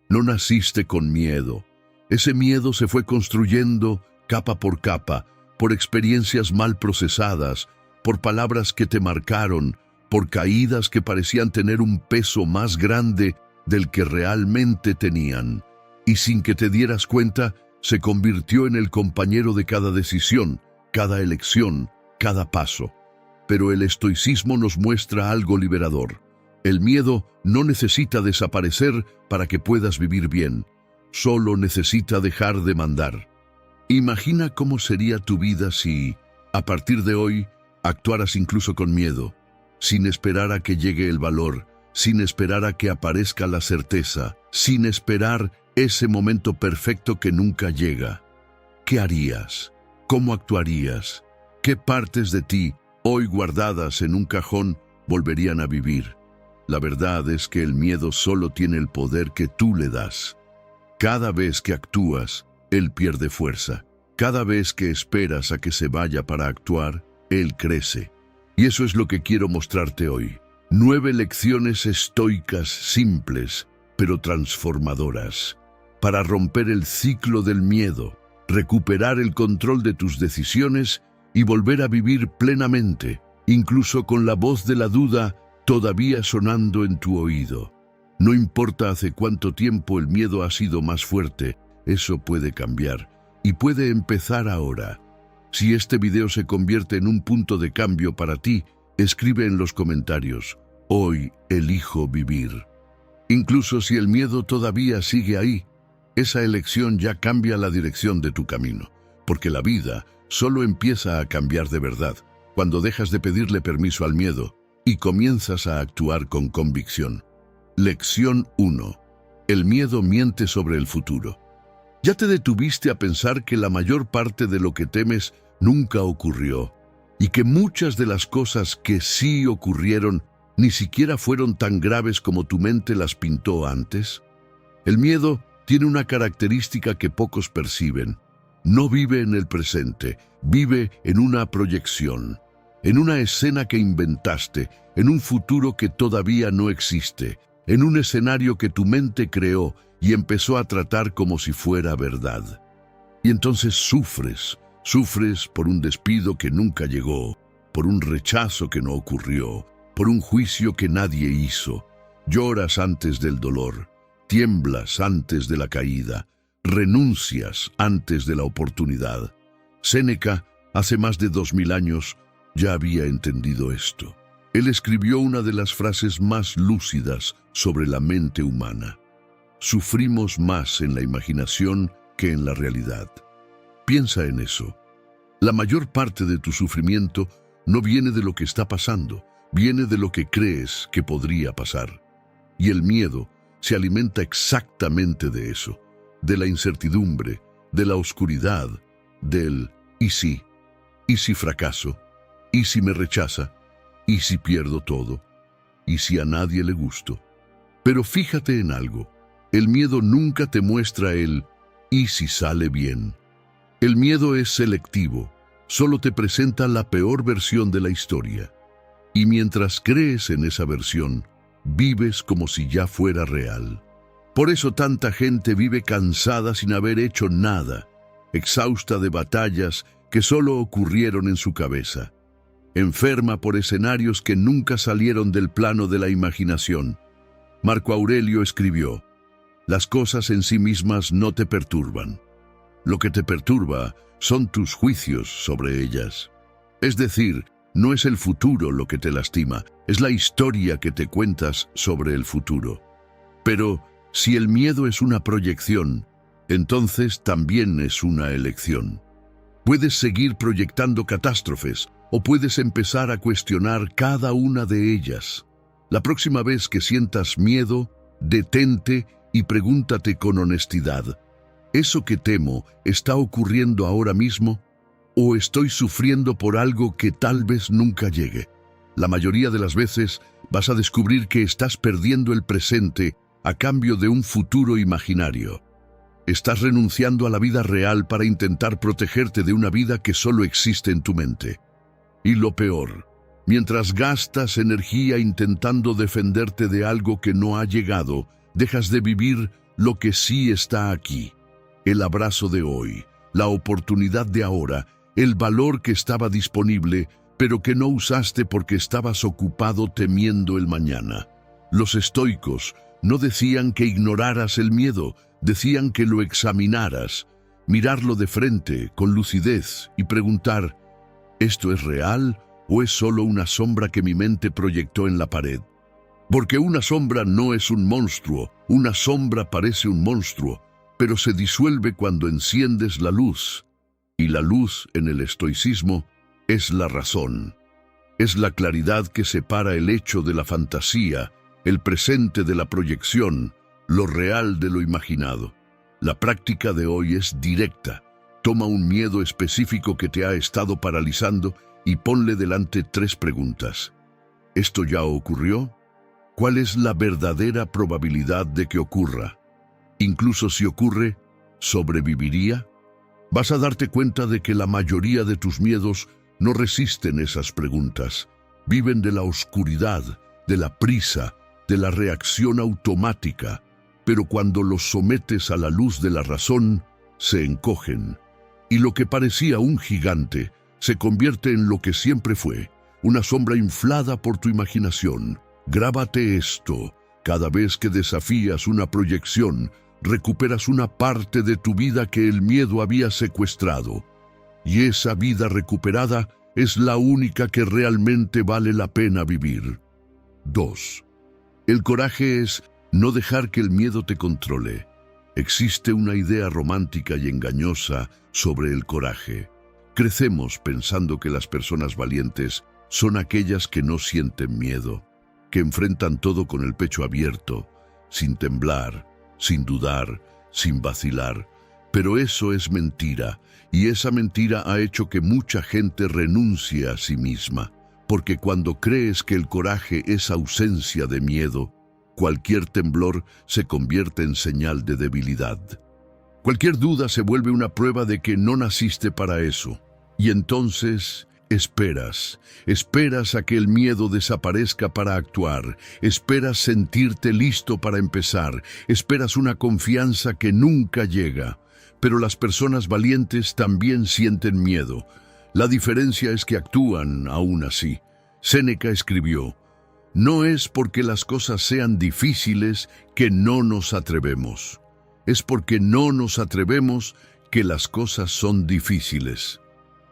No naciste con miedo. Ese miedo se fue construyendo capa por capa, por experiencias mal procesadas, por palabras que te marcaron, por caídas que parecían tener un peso más grande del que realmente tenían. Y sin que te dieras cuenta, se convirtió en el compañero de cada decisión, cada elección, cada paso. Pero el estoicismo nos muestra algo liberador. El miedo no necesita desaparecer para que puedas vivir bien. Solo necesita dejar de mandar. Imagina cómo sería tu vida si, a partir de hoy, actuaras incluso con miedo, sin esperar a que llegue el valor, sin esperar a que aparezca la certeza, sin esperar ese momento perfecto que nunca llega. ¿Qué harías? ¿Cómo actuarías? ¿Qué partes de ti, hoy guardadas en un cajón, volverían a vivir? La verdad es que el miedo solo tiene el poder que tú le das. Cada vez que actúas, él pierde fuerza. Cada vez que esperas a que se vaya para actuar, él crece. Y eso es lo que quiero mostrarte hoy. 9 lecciones estoicas simples, pero transformadoras, para romper el ciclo del miedo, recuperar el control de tus decisiones y volver a vivir plenamente, incluso con la voz de la duda todavía sonando en tu oído. No importa hace cuánto tiempo el miedo ha sido más fuerte, eso puede cambiar y puede empezar ahora. Si este video se convierte en un punto de cambio para ti, escribe en los comentarios: hoy elijo vivir. Incluso si el miedo todavía sigue ahí, esa elección ya cambia la dirección de tu camino, porque la vida solo empieza a cambiar de verdad cuando dejas de pedirle permiso al miedo y comienzas a actuar con convicción. Lección 1. El miedo miente sobre el futuro. ¿Ya te detuviste a pensar que la mayor parte de lo que temes nunca ocurrió y que muchas de las cosas que sí ocurrieron ni siquiera fueron tan graves como tu mente las pintó antes? El miedo tiene una característica que pocos perciben. No vive en el presente, vive en una proyección, en una escena que inventaste, en un futuro que todavía no existe, en un escenario que tu mente creó y empezó a tratar como si fuera verdad. Y entonces sufres por un despido que nunca llegó, por un rechazo que no ocurrió, por un juicio que nadie hizo. Lloras antes del dolor, tiemblas antes de la caída, renuncias antes de la oportunidad. Séneca, hace más de 2000 años, ya había entendido esto. Él escribió una de las frases más lúcidas sobre la mente humana. Sufrimos más en la imaginación que en la realidad. Piensa en eso. La mayor parte de tu sufrimiento no viene de lo que está pasando, viene de lo que crees que podría pasar. Y el miedo se alimenta exactamente de eso, de la incertidumbre, de la oscuridad, del ¿y si fracaso? ¿Y si me rechaza? ¿Y si pierdo todo? ¿Y si a nadie le gusto? Pero fíjate en algo, el miedo nunca te muestra el ¿y si sale bien? El miedo es selectivo, solo te presenta la peor versión de la historia. Y mientras crees en esa versión, vives como si ya fuera real. Por eso tanta gente vive cansada sin haber hecho nada, exhausta de batallas que solo ocurrieron en su cabeza, enferma por escenarios que nunca salieron del plano de la imaginación. Marco Aurelio escribió: las cosas en sí mismas no te perturban. Lo que te perturba son tus juicios sobre ellas. Es decir, no es el futuro lo que te lastima, es la historia que te cuentas sobre el futuro. Pero si el miedo es una proyección, entonces también es una elección. Puedes seguir proyectando catástrofes o puedes empezar a cuestionar cada una de ellas. La próxima vez que sientas miedo, detente y pregúntate con honestidad: ¿eso que temo está ocurriendo ahora mismo? ¿O estoy sufriendo por algo que tal vez nunca llegue? La mayoría de las veces vas a descubrir que estás perdiendo el presente a cambio de un futuro imaginario. Estás renunciando a la vida real para intentar protegerte de una vida que solo existe en tu mente. Y lo peor, mientras gastas energía intentando defenderte de algo que no ha llegado, dejas de vivir lo que sí está aquí, el abrazo de hoy, la oportunidad de ahora, el valor que estaba disponible, pero que no usaste porque estabas ocupado temiendo el mañana. Los estoicos no decían que ignoraras el miedo, decían que lo examinaras, mirarlo de frente, con lucidez, y preguntar, ¿esto es real o es solo una sombra que mi mente proyectó en la pared? Porque una sombra no es un monstruo, una sombra parece un monstruo, pero se disuelve cuando enciendes la luz. Y la luz, en el estoicismo, es la razón. Es la claridad que separa el hecho de la fantasía, el presente de la proyección, lo real de lo imaginado. La práctica de hoy es directa. Toma un miedo específico que te ha estado paralizando y ponle delante 3 preguntas. ¿Esto ya ocurrió? ¿Cuál es la verdadera probabilidad de que ocurra? Incluso si ocurre, ¿sobreviviría? Vas a darte cuenta de que la mayoría de tus miedos no resisten esas preguntas. Viven de la oscuridad, de la prisa, de la reacción automática, pero cuando los sometes a la luz de la razón, se encogen. Y lo que parecía un gigante se convierte en lo que siempre fue, una sombra inflada por tu imaginación. Grábate esto: cada vez que desafías una proyección, recuperas una parte de tu vida que el miedo había secuestrado. Y esa vida recuperada es la única que realmente vale la pena vivir. 2. El coraje es no dejar que el miedo te controle. Existe una idea romántica y engañosa sobre el coraje. Crecemos pensando que las personas valientes son aquellas que no sienten miedo, que enfrentan todo con el pecho abierto, sin temblar, sin dudar, sin vacilar. Pero eso es mentira, y esa mentira ha hecho que mucha gente renuncie a sí misma, porque cuando crees que el coraje es ausencia de miedo, cualquier temblor se convierte en señal de debilidad. Cualquier duda se vuelve una prueba de que no naciste para eso. Y entonces esperas a que el miedo desaparezca para actuar, esperas sentirte listo para empezar, esperas una confianza que nunca llega. Pero las personas valientes también sienten miedo. La diferencia es que actúan aún así. Séneca escribió: no es porque las cosas sean difíciles que no nos atrevemos. Es porque no nos atrevemos que las cosas son difíciles.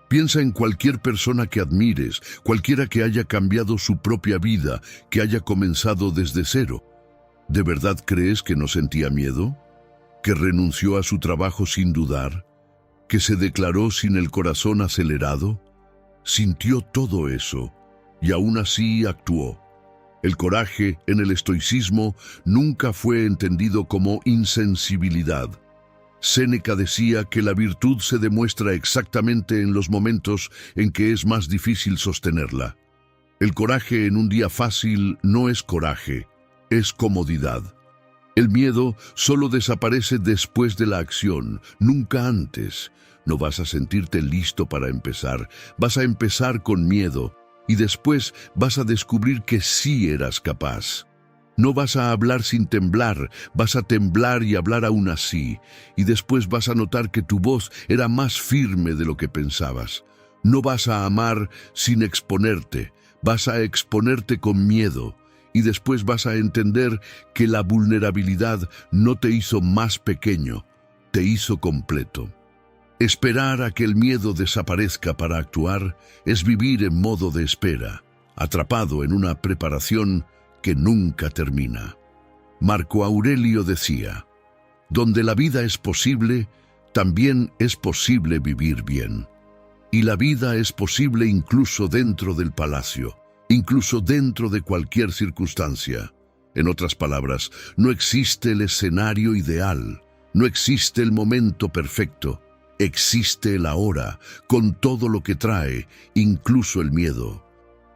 Piensa en cualquier persona que admires, cualquiera que haya cambiado su propia vida, que haya comenzado desde cero. ¿De verdad crees que no sentía miedo? ¿Que renunció a su trabajo sin dudar? ¿Que se declaró sin el corazón acelerado? Sintió todo eso y aún así actuó. El coraje en el estoicismo nunca fue entendido como insensibilidad. Séneca decía que la virtud se demuestra exactamente en los momentos en que es más difícil sostenerla. El coraje en un día fácil no es coraje, es comodidad. El miedo solo desaparece después de la acción, nunca antes. No vas a sentirte listo para empezar, vas a empezar con miedo y después vas a descubrir que sí eras capaz. No vas a hablar sin temblar, vas a temblar y hablar aún así, y después vas a notar que tu voz era más firme de lo que pensabas. No vas a amar sin exponerte, vas a exponerte con miedo, y después vas a entender que la vulnerabilidad no te hizo más pequeño, te hizo completo. Esperar a que el miedo desaparezca para actuar es vivir en modo de espera, atrapado en una preparación que nunca termina. Marco Aurelio decía: donde la vida es posible, también es posible vivir bien. Y la vida es posible incluso dentro del palacio, incluso dentro de cualquier circunstancia. En otras palabras, no existe el escenario ideal, no existe el momento perfecto, existe el ahora, con todo lo que trae, incluso el miedo.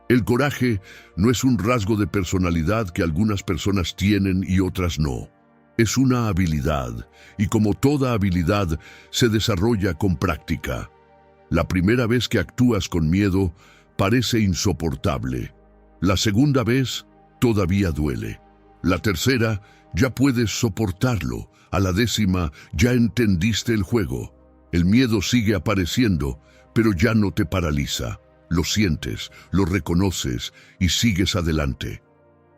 El coraje no es un rasgo de personalidad que algunas personas tienen y otras no. Es una habilidad, y como toda habilidad, se desarrolla con práctica. La primera vez que actúas con miedo, parece insoportable. La segunda vez, todavía duele. La tercera, ya puedes soportarlo. A la 10ª, ya entendiste el juego. El miedo sigue apareciendo, pero ya no te paraliza. Lo sientes, lo reconoces y sigues adelante.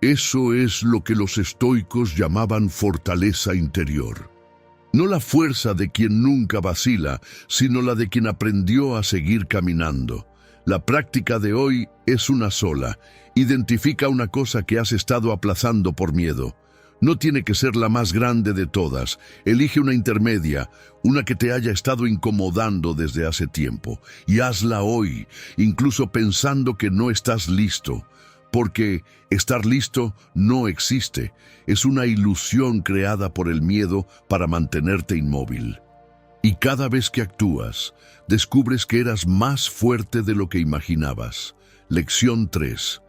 Eso es lo que los estoicos llamaban fortaleza interior. No la fuerza de quien nunca vacila, sino la de quien aprendió a seguir caminando. La práctica de hoy es una sola. Identifica una cosa que has estado aplazando por miedo. No tiene que ser la más grande de todas. Elige una intermedia, una que te haya estado incomodando desde hace tiempo. Y hazla hoy, incluso pensando que no estás listo. Porque estar listo no existe. Es una ilusión creada por el miedo para mantenerte inmóvil. Y cada vez que actúas, descubres que eras más fuerte de lo que imaginabas. Lección 3.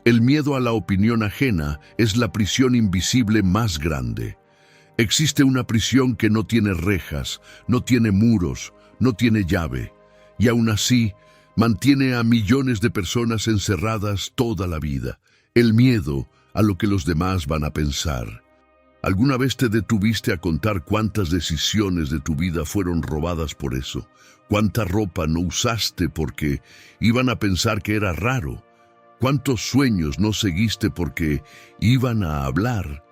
El miedo a la opinión ajena es la prisión invisible más grande. Existe una prisión que no tiene rejas, no tiene muros, no tiene llave, y aún así mantiene a millones de personas encerradas toda la vida. El miedo a lo que los demás van a pensar. ¿Alguna vez te detuviste a contar cuántas decisiones de tu vida fueron robadas por eso? ¿Cuánta ropa no usaste porque iban a pensar que era raro? ¿Cuántos sueños no seguiste porque iban a hablar?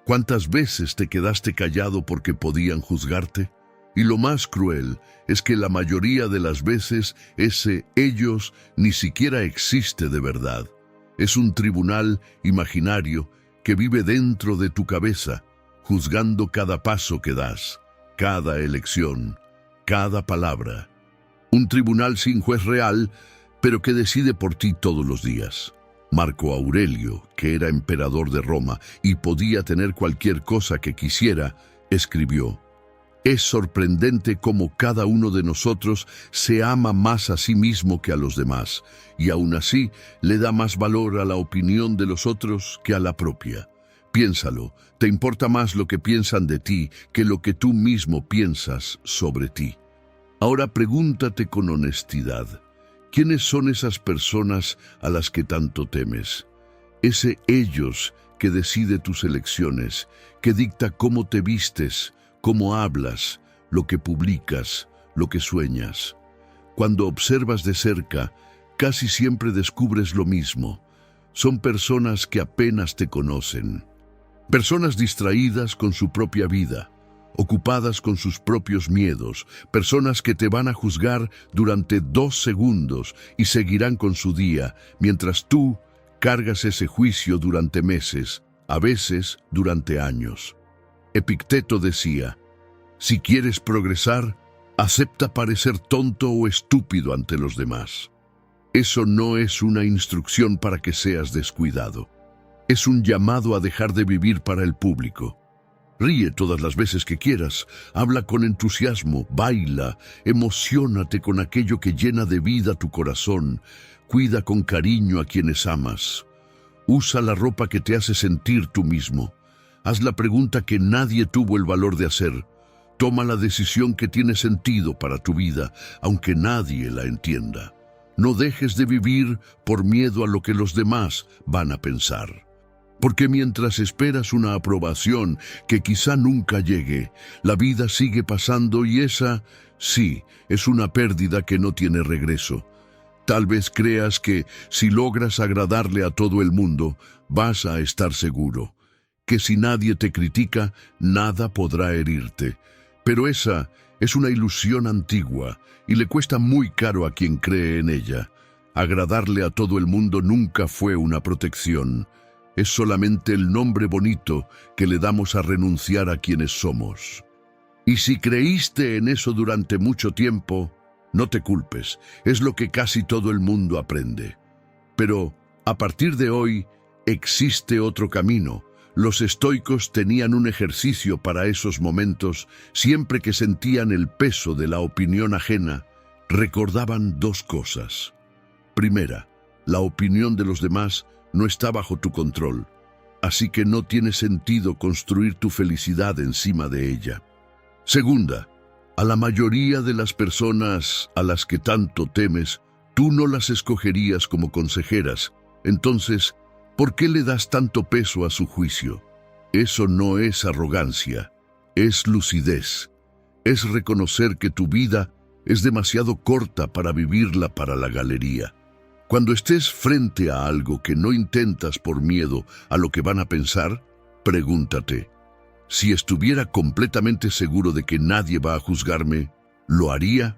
¿Cuántas veces te quedaste callado porque podían juzgarte? Y lo más cruel es que la mayoría de las veces ese ellos ni siquiera existe de verdad. Es un tribunal imaginario que vive dentro de tu cabeza, juzgando cada paso que das, cada elección, cada palabra. Un tribunal sin juez real, pero que decide por ti todos los días. Marco Aurelio, que era emperador de Roma y podía tener cualquier cosa que quisiera, escribió: «Es sorprendente cómo cada uno de nosotros se ama más a sí mismo que a los demás, y aún así le da más valor a la opinión de los otros que a la propia. Piénsalo, te importa más lo que piensan de ti que lo que tú mismo piensas sobre ti». Ahora pregúntate con honestidad, ¿quiénes son esas personas a las que tanto temes? Ese ellos que decide tus elecciones, que dicta cómo te vistes, cómo hablas, lo que publicas, lo que sueñas. Cuando observas de cerca, casi siempre descubres lo mismo. Son personas que apenas te conocen. Personas distraídas con su propia vida, ocupadas con sus propios miedos, personas que te van a juzgar durante 2 segundos y seguirán con su día, mientras tú cargas ese juicio durante meses, a veces durante años. Epicteto decía: si quieres progresar, acepta parecer tonto o estúpido ante los demás. Eso no es una instrucción para que seas descuidado. Es un llamado a dejar de vivir para el público. Ríe todas las veces que quieras, habla con entusiasmo, baila, emociónate con aquello que llena de vida tu corazón, cuida con cariño a quienes amas. Usa la ropa que te hace sentir tú mismo. Haz la pregunta que nadie tuvo el valor de hacer. Toma la decisión que tiene sentido para tu vida, aunque nadie la entienda. No dejes de vivir por miedo a lo que los demás van a pensar. Porque mientras esperas una aprobación que quizá nunca llegue, la vida sigue pasando y esa, sí, es una pérdida que no tiene regreso. Tal vez creas que si logras agradarle a todo el mundo, vas a estar seguro. Que si nadie te critica, nada podrá herirte. Pero esa es una ilusión antigua y le cuesta muy caro a quien cree en ella. Agradarle a todo el mundo nunca fue una protección. Es solamente el nombre bonito que le damos a renunciar a quienes somos. Y si creíste en eso durante mucho tiempo, no te culpes, es lo que casi todo el mundo aprende. Pero, a partir de hoy, existe otro camino. Los estoicos tenían un ejercicio para esos momentos. Siempre que sentían el peso de la opinión ajena, recordaban 2 cosas. Primera, la opinión de los demás no está bajo tu control, así que no tiene sentido construir tu felicidad encima de ella. Segunda, a la mayoría de las personas a las que tanto temes, tú no las escogerías como consejeras. Entonces, ¿por qué le das tanto peso a su juicio? Eso no es arrogancia, es lucidez. Es reconocer que tu vida es demasiado corta para vivirla para la galería. Cuando estés frente a algo que no intentas por miedo a lo que van a pensar, pregúntate, si estuviera completamente seguro de que nadie va a juzgarme, ¿lo haría?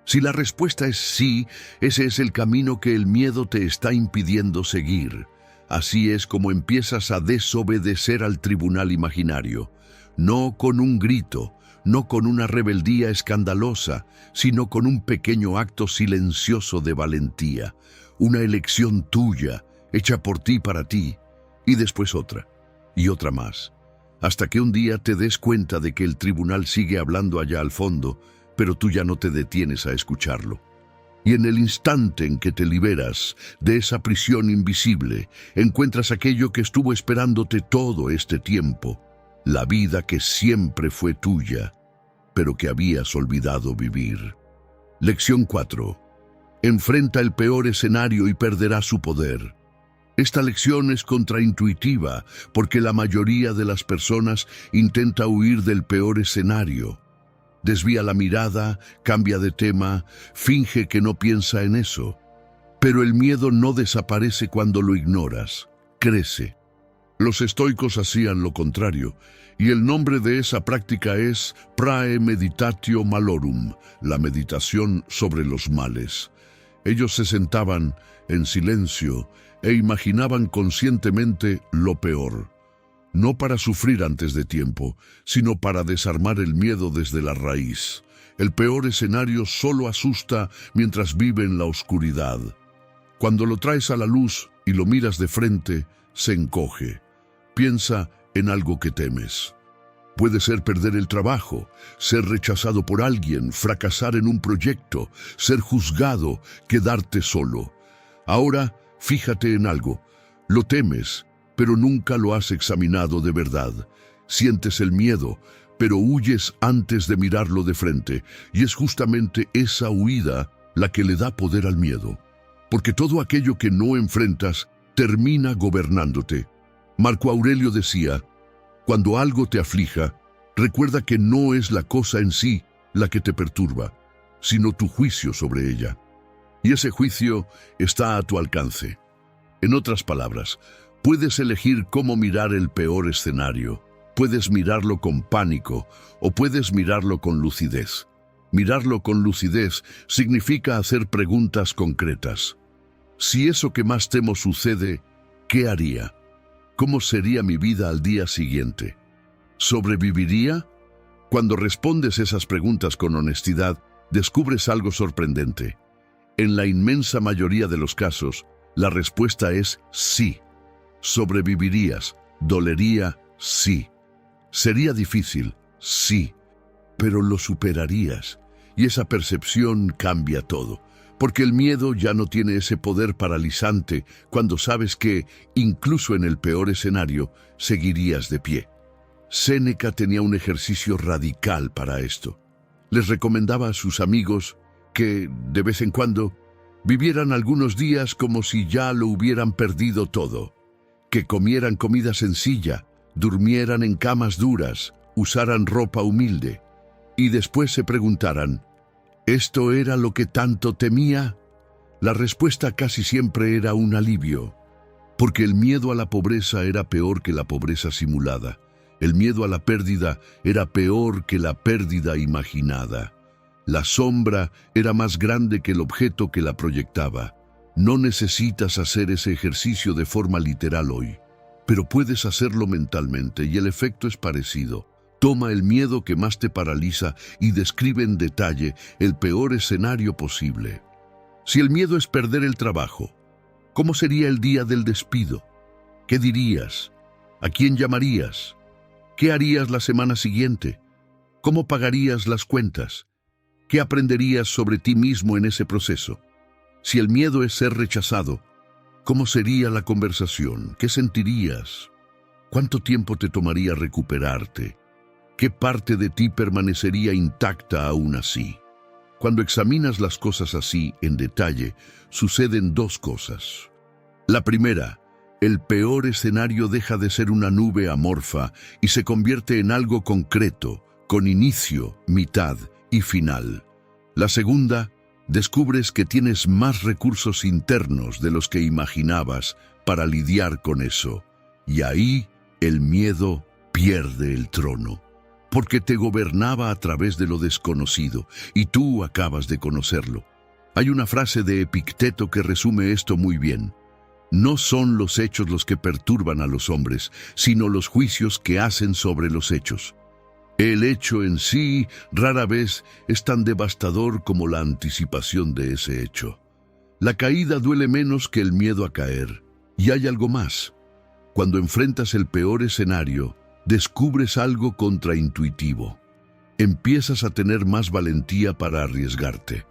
Si la respuesta es sí, ese es el camino que el miedo te está impidiendo seguir. Así es como empiezas a desobedecer al tribunal imaginario, no con un grito, no con una rebeldía escandalosa, sino con un pequeño acto silencioso de valentía, una elección tuya, hecha por ti para ti, y después otra, y otra más, hasta que un día te des cuenta de que el tribunal sigue hablando allá al fondo, pero tú ya no te detienes a escucharlo. Y en el instante en que te liberas de esa prisión invisible, encuentras aquello que estuvo esperándote todo este tiempo, la vida que siempre fue tuya, pero que habías olvidado vivir. Lección 4. Enfrenta el peor escenario y perderá su poder. Esta lección es contraintuitiva porque la mayoría de las personas intenta huir del peor escenario. Desvía la mirada, cambia de tema, finge que no piensa en eso. Pero el miedo no desaparece cuando lo ignoras, crece. Los estoicos hacían lo contrario, y el nombre de esa práctica es praemeditatio malorum, la meditación sobre los males. Ellos se sentaban en silencio e imaginaban conscientemente lo peor, no para sufrir antes de tiempo, sino para desarmar el miedo desde la raíz. El peor escenario solo asusta mientras vive en la oscuridad. Cuando lo traes a la luz y lo miras de frente, se encoge. Piensa en algo que temes. Puede ser perder el trabajo, ser rechazado por alguien, fracasar en un proyecto, ser juzgado, quedarte solo. Ahora, fíjate en algo. Lo temes, pero nunca lo has examinado de verdad. Sientes el miedo, pero huyes antes de mirarlo de frente, y es justamente esa huida la que le da poder al miedo. Porque todo aquello que no enfrentas termina gobernándote. Marco Aurelio decía, cuando algo te aflija, recuerda que no es la cosa en sí la que te perturba, sino tu juicio sobre ella. Y ese juicio está a tu alcance. En otras palabras, puedes elegir cómo mirar el peor escenario. Puedes mirarlo con pánico o puedes mirarlo con lucidez. Mirarlo con lucidez significa hacer preguntas concretas. Si eso que más temo sucede, ¿qué haría? ¿Cómo sería mi vida al día siguiente? ¿Sobreviviría? Cuando respondes esas preguntas con honestidad, descubres algo sorprendente. En la inmensa mayoría de los casos, la respuesta es sí. ¿Sobrevivirías? ¿Dolería? Sí. ¿Sería difícil? Sí. Pero lo superarías. Y esa percepción cambia todo. Porque el miedo ya no tiene ese poder paralizante cuando sabes que, incluso en el peor escenario, seguirías de pie. Séneca tenía un ejercicio radical para esto. Les recomendaba a sus amigos que, de vez en cuando, vivieran algunos días como si ya lo hubieran perdido todo. Que comieran comida sencilla, durmieran en camas duras, usaran ropa humilde, y después se preguntaran, ¿esto era lo que tanto temía? La respuesta casi siempre era un alivio, porque el miedo a la pobreza era peor que la pobreza simulada. El miedo a la pérdida era peor que la pérdida imaginada. La sombra era más grande que el objeto que la proyectaba. No necesitas hacer ese ejercicio de forma literal hoy, pero puedes hacerlo mentalmente y el efecto es parecido. Toma el miedo que más te paraliza y describe en detalle el peor escenario posible. Si el miedo es perder el trabajo, ¿cómo sería el día del despido? ¿Qué dirías? ¿A quién llamarías? ¿Qué harías la semana siguiente? ¿Cómo pagarías las cuentas? ¿Qué aprenderías sobre ti mismo en ese proceso? Si el miedo es ser rechazado, ¿cómo sería la conversación? ¿Qué sentirías? ¿Cuánto tiempo te tomaría recuperarte? ¿Qué parte de ti permanecería intacta aún así? Cuando examinas las cosas así, en detalle, suceden dos cosas. La primera, el peor escenario deja de ser una nube amorfa y se convierte en algo concreto, con inicio, mitad y final. La segunda, descubres que tienes más recursos internos de los que imaginabas para lidiar con eso. Y ahí el miedo pierde el trono, porque te gobernaba a través de lo desconocido, y tú acabas de conocerlo. Hay una frase de Epicteto que resume esto muy bien. No son los hechos los que perturban a los hombres, sino los juicios que hacen sobre los hechos. El hecho en sí rara vez es tan devastador como la anticipación de ese hecho. La caída duele menos que el miedo a caer. Y hay algo más. Cuando enfrentas el peor escenario, descubres algo contraintuitivo. Empiezas a tener más valentía para arriesgarte.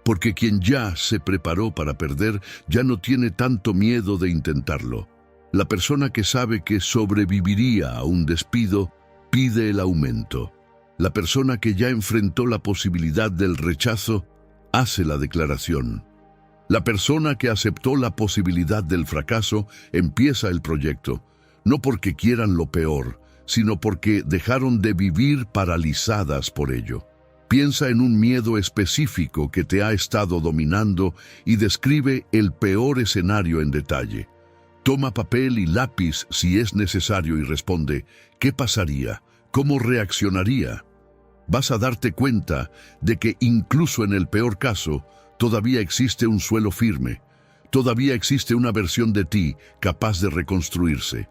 Porque quien ya se preparó para perder ya no tiene tanto miedo de intentarlo. La persona que sabe que sobreviviría a un despido pide el aumento. La persona que ya enfrentó la posibilidad del rechazo hace la declaración. La persona que aceptó la posibilidad del fracaso empieza el proyecto, no porque quieran lo peor, sino porque dejaron de vivir paralizadas por ello. Piensa en un miedo específico que te ha estado dominando y describe el peor escenario en detalle. Toma papel y lápiz si es necesario y responde, ¿qué pasaría? ¿Cómo reaccionaría? Vas a darte cuenta de que incluso en el peor caso, todavía existe un suelo firme, todavía existe una versión de ti capaz de reconstruirse.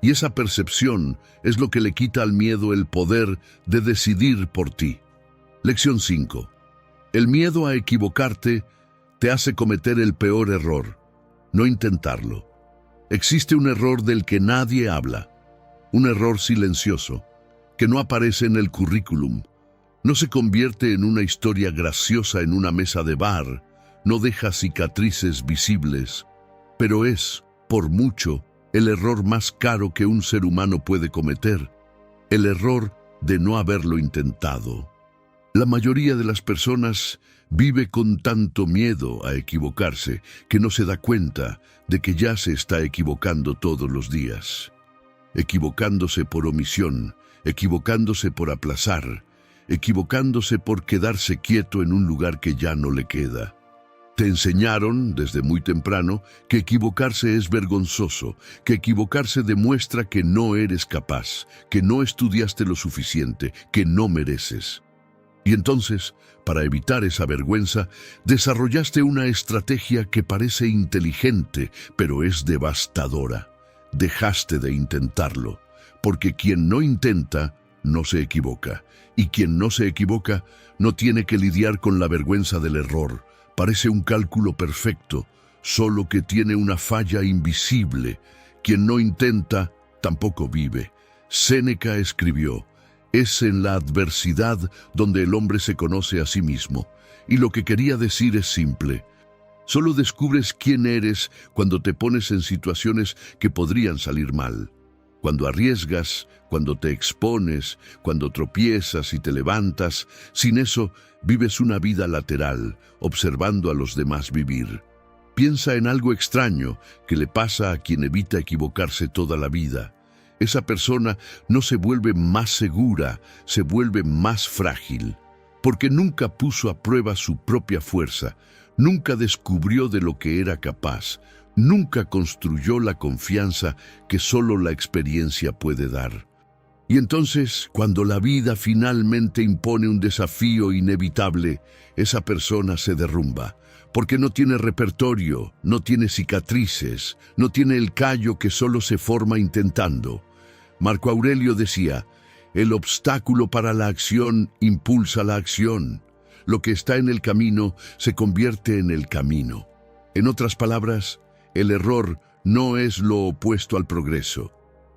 Y esa percepción es lo que le quita al miedo el poder de decidir por ti. Lección 5. El miedo a equivocarte te hace cometer el peor error, no intentarlo. Existe un error del que nadie habla, un error silencioso, que no aparece en el currículum, no se convierte en una historia graciosa en una mesa de bar, no deja cicatrices visibles, pero es, por mucho, el error más caro que un ser humano puede cometer, el error de no haberlo intentado. La mayoría de las personas vive con tanto miedo a equivocarse que no se da cuenta de que ya se está equivocando todos los días. Equivocándose por omisión, equivocándose por aplazar, equivocándose por quedarse quieto en un lugar que ya no le queda. Te enseñaron desde muy temprano que equivocarse es vergonzoso, que equivocarse demuestra que no eres capaz, que no estudiaste lo suficiente, que no mereces. Y entonces, para evitar esa vergüenza, desarrollaste una estrategia que parece inteligente, pero es devastadora. Dejaste de intentarlo, porque quien no intenta, no se equivoca. Y quien no se equivoca, no tiene que lidiar con la vergüenza del error. Parece un cálculo perfecto, solo que tiene una falla invisible. Quien no intenta, tampoco vive. Séneca escribió: es en la adversidad donde el hombre se conoce a sí mismo. Y lo que quería decir es simple. Solo descubres quién eres cuando te pones en situaciones que podrían salir mal. Cuando arriesgas, cuando te expones, cuando tropiezas y te levantas. Sin eso, vives una vida lateral, observando a los demás vivir. Piensa en algo extraño que le pasa a quien evita equivocarse toda la vida. Esa persona no se vuelve más segura, se vuelve más frágil, porque nunca puso a prueba su propia fuerza, nunca descubrió de lo que era capaz, nunca construyó la confianza que solo la experiencia puede dar. Y entonces, cuando la vida finalmente impone un desafío inevitable, esa persona se derrumba, porque no tiene repertorio, no tiene cicatrices, no tiene el callo que solo se forma intentando. Marco Aurelio decía: el obstáculo para la acción impulsa la acción. Lo que está en el camino se convierte en el camino. En otras palabras, el error no es lo opuesto al progreso.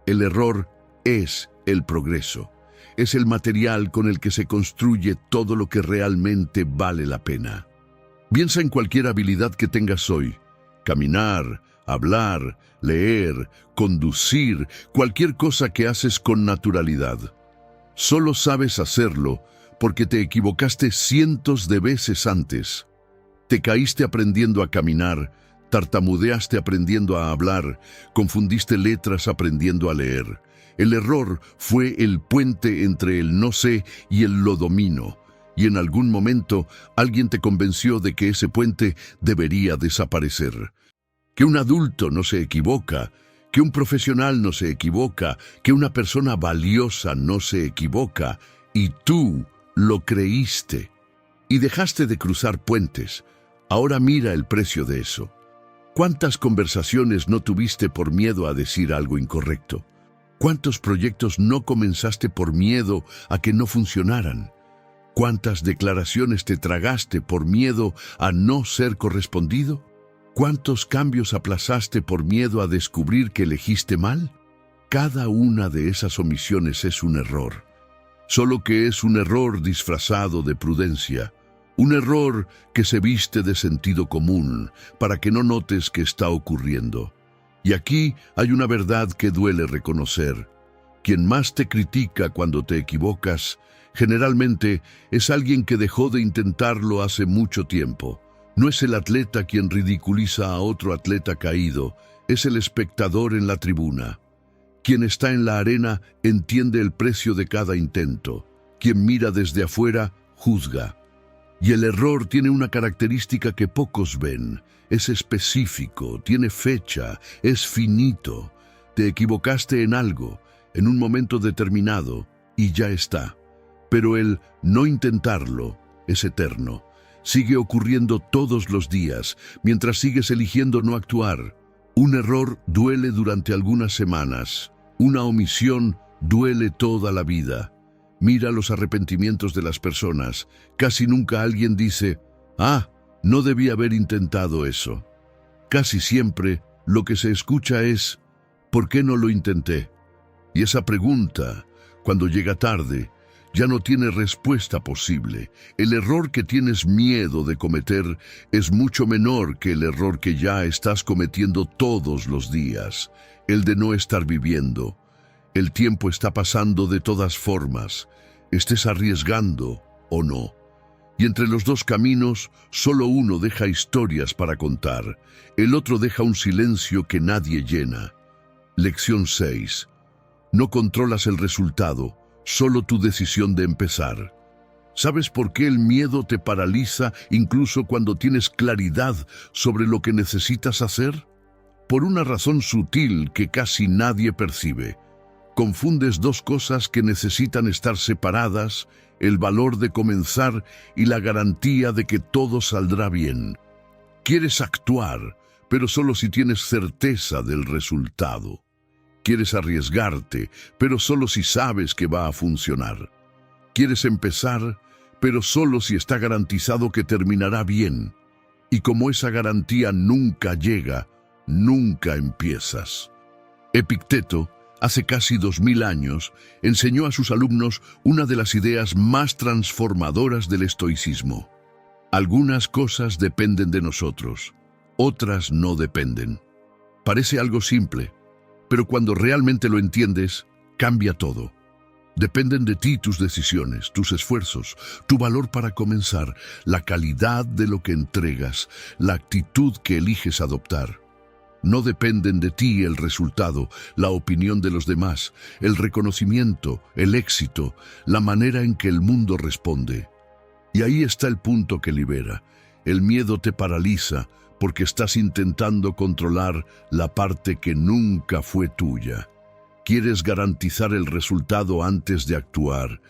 El error es el progreso. Es el material con el que se construye todo lo que realmente vale la pena. Piensa en cualquier habilidad que tengas hoy. Caminar, hablar, leer, conducir, cualquier cosa que haces con naturalidad. Solo sabes hacerlo porque te equivocaste cientos de veces antes. Te caíste aprendiendo a caminar, Tartamudeaste aprendiendo a hablar, confundiste letras aprendiendo a leer. El error fue el puente entre el no sé y el lo domino, y en algún momento alguien te convenció de que ese puente debería desaparecer. Que un adulto no se equivoca, que un profesional no se equivoca, que una persona valiosa no se equivoca, y tú lo creíste. Y dejaste de cruzar puentes. Ahora mira el precio de eso. ¿Cuántas conversaciones no tuviste por miedo a decir algo incorrecto? ¿Cuántos proyectos no comenzaste por miedo a que no funcionaran? ¿Cuántas declaraciones te tragaste por miedo a no ser correspondido? ¿Cuántos cambios aplazaste por miedo a descubrir que elegiste mal? Cada una de esas omisiones es un error, solo que es un error disfrazado de prudencia. Un error que se viste de sentido común para que no notes que está ocurriendo. Y aquí hay una verdad que duele reconocer. Quien más te critica cuando te equivocas, generalmente es alguien que dejó de intentarlo hace mucho tiempo. No es el atleta quien ridiculiza a otro atleta caído, es el espectador en la tribuna. Quien está en la arena entiende el precio de cada intento. Quien mira desde afuera, juzga. Y el error tiene una característica que pocos ven. Es específico, tiene fecha, es finito. Te equivocaste en algo, en un momento determinado, y ya está. Pero el no intentarlo es eterno. Sigue ocurriendo todos los días, mientras sigues eligiendo no actuar. Un error duele durante algunas semanas. Una omisión duele toda la vida. Mira los arrepentimientos de las personas. Casi nunca alguien dice, no debí haber intentado eso. Casi siempre lo que se escucha es, ¿por qué no lo intenté? Y esa pregunta, cuando llega tarde, ya no tiene respuesta posible. El error que tienes miedo de cometer es mucho menor que el error que ya estás cometiendo todos los días, el de no estar viviendo. El tiempo está pasando de todas formas, estés arriesgando o no. Y entre los dos caminos, solo uno deja historias para contar, el otro deja un silencio que nadie llena. Lección 6. No controlas el resultado, solo tu decisión de empezar. ¿Sabes por qué el miedo te paraliza incluso cuando tienes claridad sobre lo que necesitas hacer? Por una razón sutil que casi nadie percibe. Confundes dos cosas que necesitan estar separadas, el valor de comenzar y la garantía de que todo saldrá bien. Quieres actuar, pero solo si tienes certeza del resultado. Quieres arriesgarte, pero solo si sabes que va a funcionar. Quieres empezar, pero solo si está garantizado que terminará bien. Y como esa garantía nunca llega, nunca empiezas. Epicteto, hace casi 2000 años, enseñó a sus alumnos una de las ideas más transformadoras del estoicismo. Algunas cosas dependen de nosotros, otras no dependen. Parece algo simple, pero cuando realmente lo entiendes, cambia todo. Dependen de ti tus decisiones, tus esfuerzos, tu valor para comenzar, la calidad de lo que entregas, la actitud que eliges adoptar. No dependen de ti el resultado, la opinión de los demás, el reconocimiento, el éxito, la manera en que el mundo responde. Y ahí está el punto que libera. El miedo te paraliza porque estás intentando controlar la parte que nunca fue tuya. Quieres garantizar el resultado antes de actuar.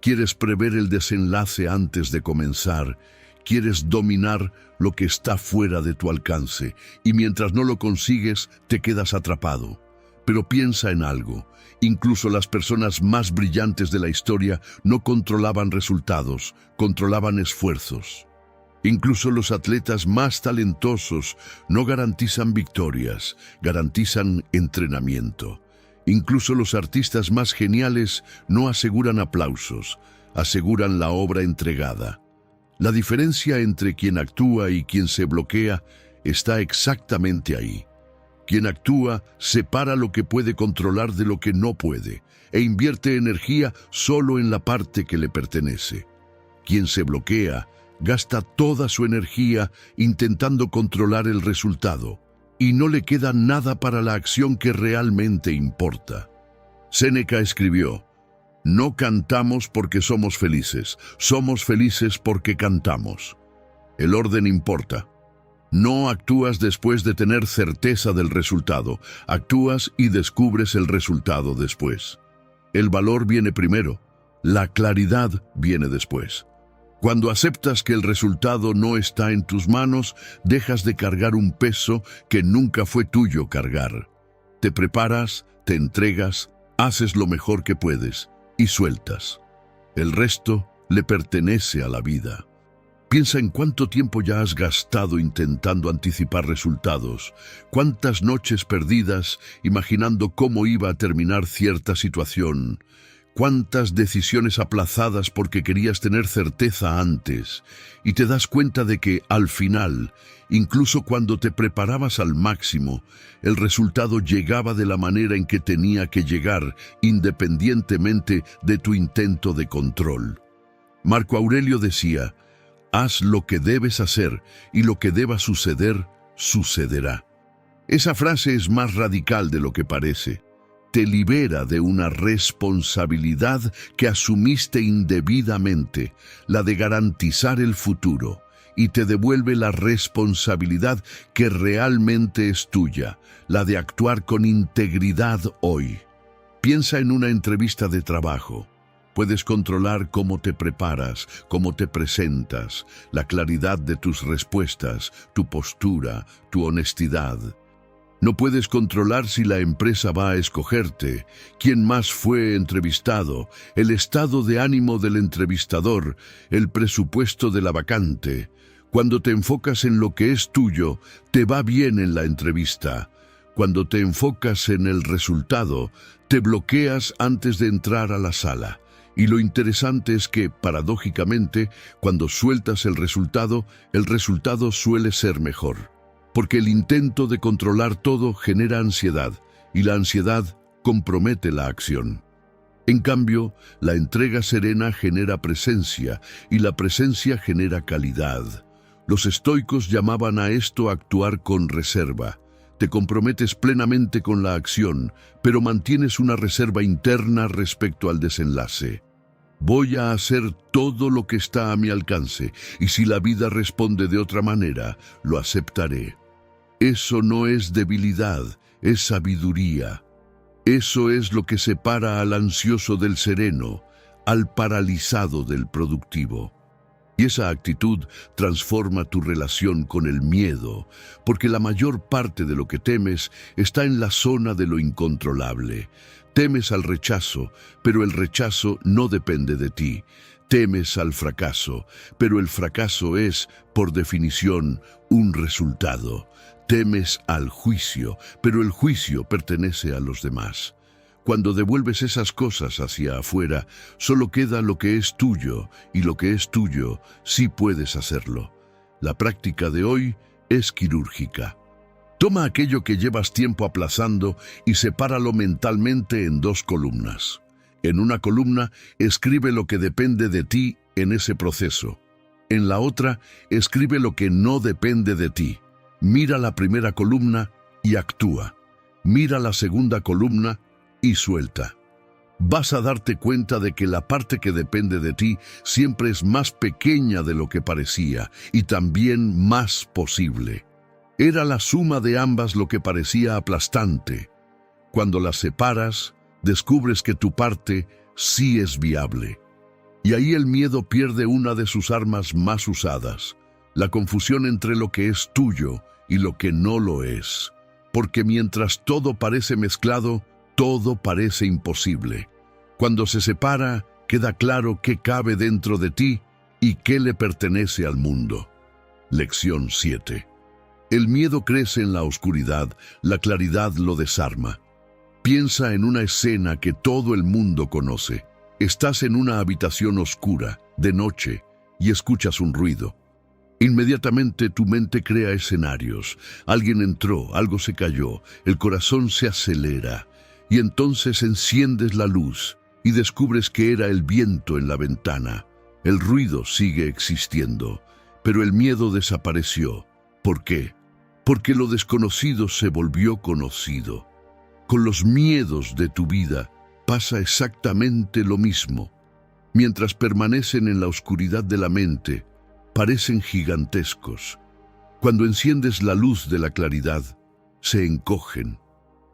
Quieres prever el desenlace antes de comenzar. Quieres dominar lo que está fuera de tu alcance, y mientras no lo consigues, te quedas atrapado. Pero piensa en algo. Incluso las personas más brillantes de la historia no controlaban resultados, controlaban esfuerzos. Incluso los atletas más talentosos no garantizan victorias, garantizan entrenamiento. Incluso los artistas más geniales no aseguran aplausos, aseguran la obra entregada. La diferencia entre quien actúa y quien se bloquea está exactamente ahí. Quien actúa separa lo que puede controlar de lo que no puede e invierte energía solo en la parte que le pertenece. Quien se bloquea gasta toda su energía intentando controlar el resultado y no le queda nada para la acción que realmente importa. Séneca escribió: "No cantamos porque somos felices porque cantamos". El orden importa. No actúas después de tener certeza del resultado, actúas y descubres el resultado después. El valor viene primero, la claridad viene después. Cuando aceptas que el resultado no está en tus manos, dejas de cargar un peso que nunca fue tuyo cargar. Te preparas, te entregas, haces lo mejor que puedes y sueltas. El resto le pertenece a la vida. Piensa en cuánto tiempo ya has gastado intentando anticipar resultados, cuántas noches perdidas imaginando cómo iba a terminar cierta situación, cuántas decisiones aplazadas porque querías tener certeza antes, y te das cuenta de que, al final, incluso cuando te preparabas al máximo, el resultado llegaba de la manera en que tenía que llegar, independientemente de tu intento de control. Marco Aurelio decía: "Haz lo que debes hacer y lo que deba suceder, sucederá". Esa frase es más radical de lo que parece. Te libera de una responsabilidad que asumiste indebidamente, la de garantizar el futuro, y te devuelve la responsabilidad que realmente es tuya, la de actuar con integridad hoy. Piensa en una entrevista de trabajo. Puedes controlar cómo te preparas, cómo te presentas, la claridad de tus respuestas, tu postura, tu honestidad. No puedes controlar si la empresa va a escogerte, quién más fue entrevistado, el estado de ánimo del entrevistador, el presupuesto de la vacante. Cuando te enfocas en lo que es tuyo, te va bien en la entrevista. Cuando te enfocas en el resultado, te bloqueas antes de entrar a la sala. Y lo interesante es que, paradójicamente, cuando sueltas el resultado suele ser mejor. Porque el intento de controlar todo genera ansiedad, y la ansiedad compromete la acción. En cambio, la entrega serena genera presencia, y la presencia genera calidad. Los estoicos llamaban a esto actuar con reserva. Te comprometes plenamente con la acción, pero mantienes una reserva interna respecto al desenlace. Voy a hacer todo lo que está a mi alcance, y si la vida responde de otra manera, lo aceptaré. Eso no es debilidad, es sabiduría. Eso es lo que separa al ansioso del sereno, al paralizado del productivo. Y esa actitud transforma tu relación con el miedo, porque la mayor parte de lo que temes está en la zona de lo incontrolable. Temes al rechazo, pero el rechazo no depende de ti. Temes al fracaso, pero el fracaso es, por definición, un resultado. Temes al juicio, pero el juicio pertenece a los demás. Cuando devuelves esas cosas hacia afuera, solo queda lo que es tuyo, y lo que es tuyo sí puedes hacerlo. La práctica de hoy es quirúrgica. Toma aquello que llevas tiempo aplazando y sepáralo mentalmente en 2 columnas. En una columna, escribe lo que depende de ti en ese proceso. En la otra, escribe lo que no depende de ti. Mira la primera columna y actúa. Mira la segunda columna y suelta. Vas a darte cuenta de que la parte que depende de ti siempre es más pequeña de lo que parecía y también más posible. Era la suma de ambas lo que parecía aplastante. Cuando las separas, descubres que tu parte sí es viable. Y ahí el miedo pierde una de sus armas más usadas, la confusión entre lo que es tuyo y lo que no lo es. Porque mientras todo parece mezclado, todo parece imposible. Cuando se separa, queda claro qué cabe dentro de ti y qué le pertenece al mundo. Lección 7. El miedo crece en la oscuridad, la claridad lo desarma. Piensa en una escena que todo el mundo conoce. Estás en una habitación oscura, de noche, y escuchas un ruido. Inmediatamente tu mente crea escenarios. Alguien entró, algo se cayó, el corazón se acelera. Y entonces enciendes la luz y descubres que era el viento en la ventana. El ruido sigue existiendo, pero el miedo desapareció. ¿Por qué? Porque lo desconocido se volvió conocido. Con los miedos de tu vida pasa exactamente lo mismo. Mientras permanecen en la oscuridad de la mente, parecen gigantescos. Cuando enciendes la luz de la claridad, se encogen.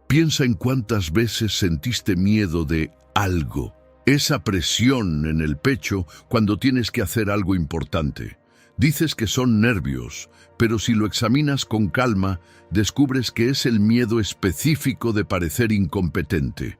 Piensa en cuántas veces sentiste miedo de algo. Esa presión en el pecho cuando tienes que hacer algo importante. Dices que son nervios, pero si lo examinas con calma, descubres que es el miedo específico de parecer incompetente.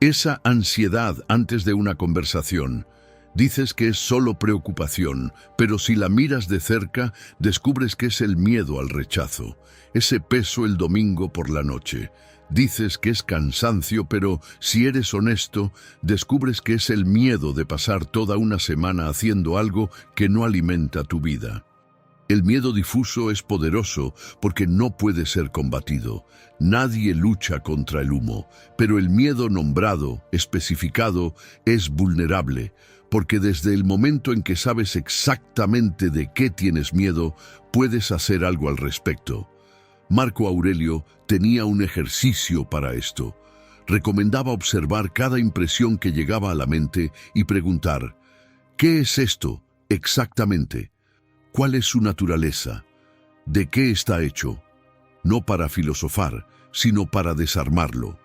Esa ansiedad antes de una conversación. Dices que es solo preocupación, pero si la miras de cerca, descubres que es el miedo al rechazo. Ese peso el domingo por la noche. Dices que es cansancio, pero si eres honesto, descubres que es el miedo de pasar toda una semana haciendo algo que no alimenta tu vida. El miedo difuso es poderoso porque no puede ser combatido. Nadie lucha contra el humo, pero el miedo nombrado, especificado, es vulnerable, porque desde el momento en que sabes exactamente de qué tienes miedo, puedes hacer algo al respecto. Marco Aurelio tenía un ejercicio para esto. Recomendaba observar cada impresión que llegaba a la mente y preguntar, ¿qué es esto exactamente? ¿Cuál es su naturaleza? ¿De qué está hecho? No para filosofar, sino para desarmarlo.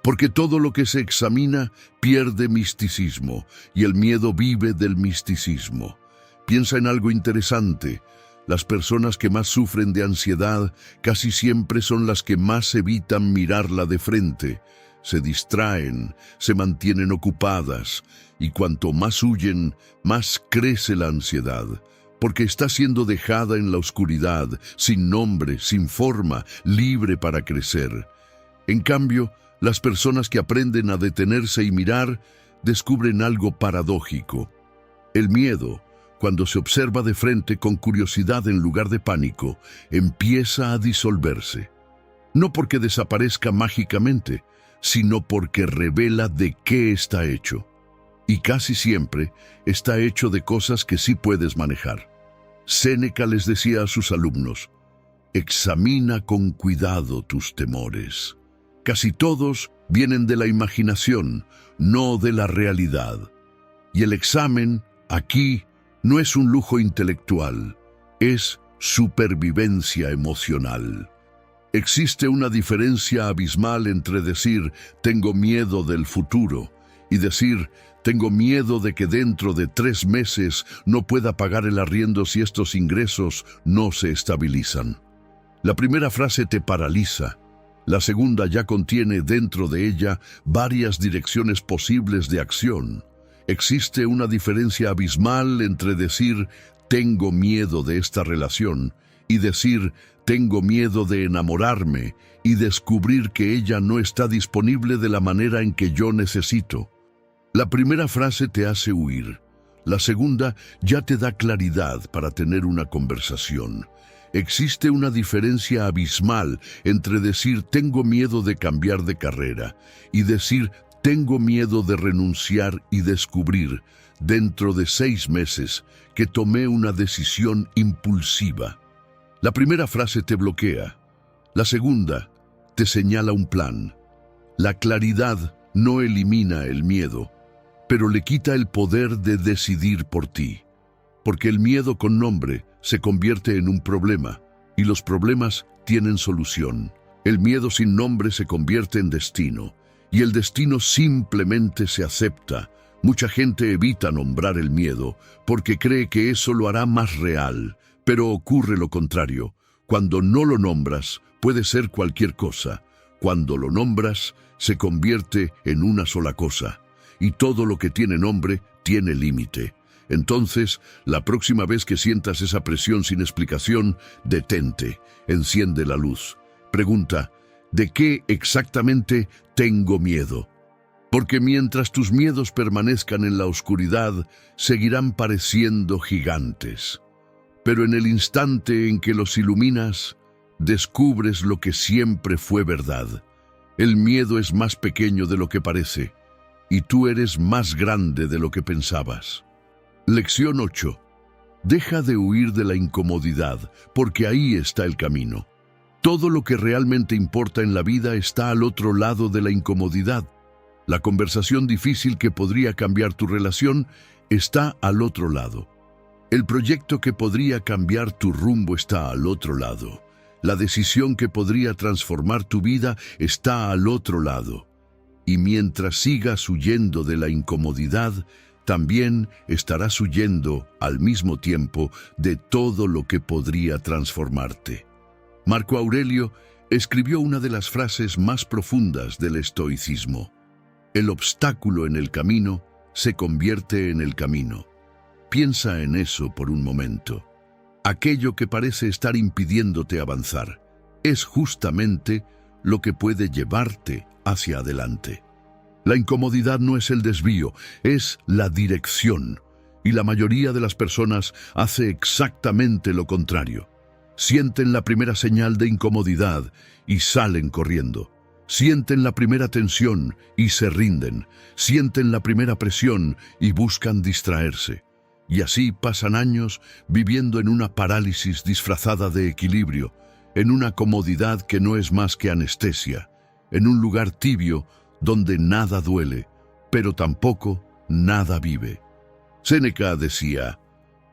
Porque todo lo que se examina pierde misticismo, y el miedo vive del misticismo. Piensa en algo interesante. Las personas que más sufren de ansiedad casi siempre son las que más evitan mirarla de frente. Se distraen, se mantienen ocupadas, y cuanto más huyen, más crece la ansiedad, porque está siendo dejada en la oscuridad, sin nombre, sin forma, libre para crecer. En cambio, las personas que aprenden a detenerse y mirar, descubren algo paradójico. El miedo, cuando se observa de frente con curiosidad en lugar de pánico, empieza a disolverse. No porque desaparezca mágicamente, sino porque revela de qué está hecho. Y casi siempre está hecho de cosas que sí puedes manejar. Séneca les decía a sus alumnos, examina con cuidado tus temores. Casi todos vienen de la imaginación, no de la realidad. Y el examen, aquí, no es un lujo intelectual, es supervivencia emocional. Existe una diferencia abismal entre decir tengo miedo del futuro y decir tengo miedo de que dentro de 3 meses no pueda pagar el arriendo si estos ingresos no se estabilizan. La primera frase te paraliza. La segunda ya contiene dentro de ella varias direcciones posibles de acción. Existe una diferencia abismal entre decir tengo miedo de esta relación y decir tengo miedo de enamorarme y descubrir que ella no está disponible de la manera en que yo necesito. La primera frase te hace huir. La segunda ya te da claridad para tener una conversación. Existe una diferencia abismal entre decir tengo miedo de cambiar de carrera y decir tengo miedo de renunciar y descubrir, dentro de 6 meses, que tomé una decisión impulsiva. La primera frase te bloquea. La segunda te señala un plan. La claridad no elimina el miedo, pero le quita el poder de decidir por ti. Porque el miedo con nombre se convierte en un problema, y los problemas tienen solución. El miedo sin nombre se convierte en destino, y el destino simplemente se acepta. Mucha gente evita nombrar el miedo porque cree que eso lo hará más real, pero ocurre lo contrario. Cuando no lo nombras, puede ser cualquier cosa. Cuando lo nombras, se convierte en una sola cosa, y todo lo que tiene nombre tiene límite. Entonces, la próxima vez que sientas esa presión sin explicación, detente, enciende la luz. Pregunta, ¿de qué exactamente tengo miedo? Porque mientras tus miedos permanezcan en la oscuridad, seguirán pareciendo gigantes. Pero en el instante en que los iluminas, descubres lo que siempre fue verdad. El miedo es más pequeño de lo que parece, y tú eres más grande de lo que pensabas. Lección 8. Deja de huir de la incomodidad, porque ahí está el camino. Todo lo que realmente importa en la vida está al otro lado de la incomodidad. La conversación difícil que podría cambiar tu relación está al otro lado. El proyecto que podría cambiar tu rumbo está al otro lado. La decisión que podría transformar tu vida está al otro lado. Y mientras sigas huyendo de la incomodidad, también estarás huyendo al mismo tiempo de todo lo que podría transformarte. Marco Aurelio escribió una de las frases más profundas del estoicismo. El obstáculo en el camino se convierte en el camino. Piensa en eso por un momento. Aquello que parece estar impidiéndote avanzar es justamente lo que puede llevarte hacia adelante. La incomodidad no es el desvío, es la dirección. Y la mayoría de las personas hace exactamente lo contrario. Sienten la primera señal de incomodidad y salen corriendo. Sienten la primera tensión y se rinden. Sienten la primera presión y buscan distraerse. Y así pasan años viviendo en una parálisis disfrazada de equilibrio, en una comodidad que no es más que anestesia, en un lugar tibio donde nada duele, pero tampoco nada vive. Séneca decía: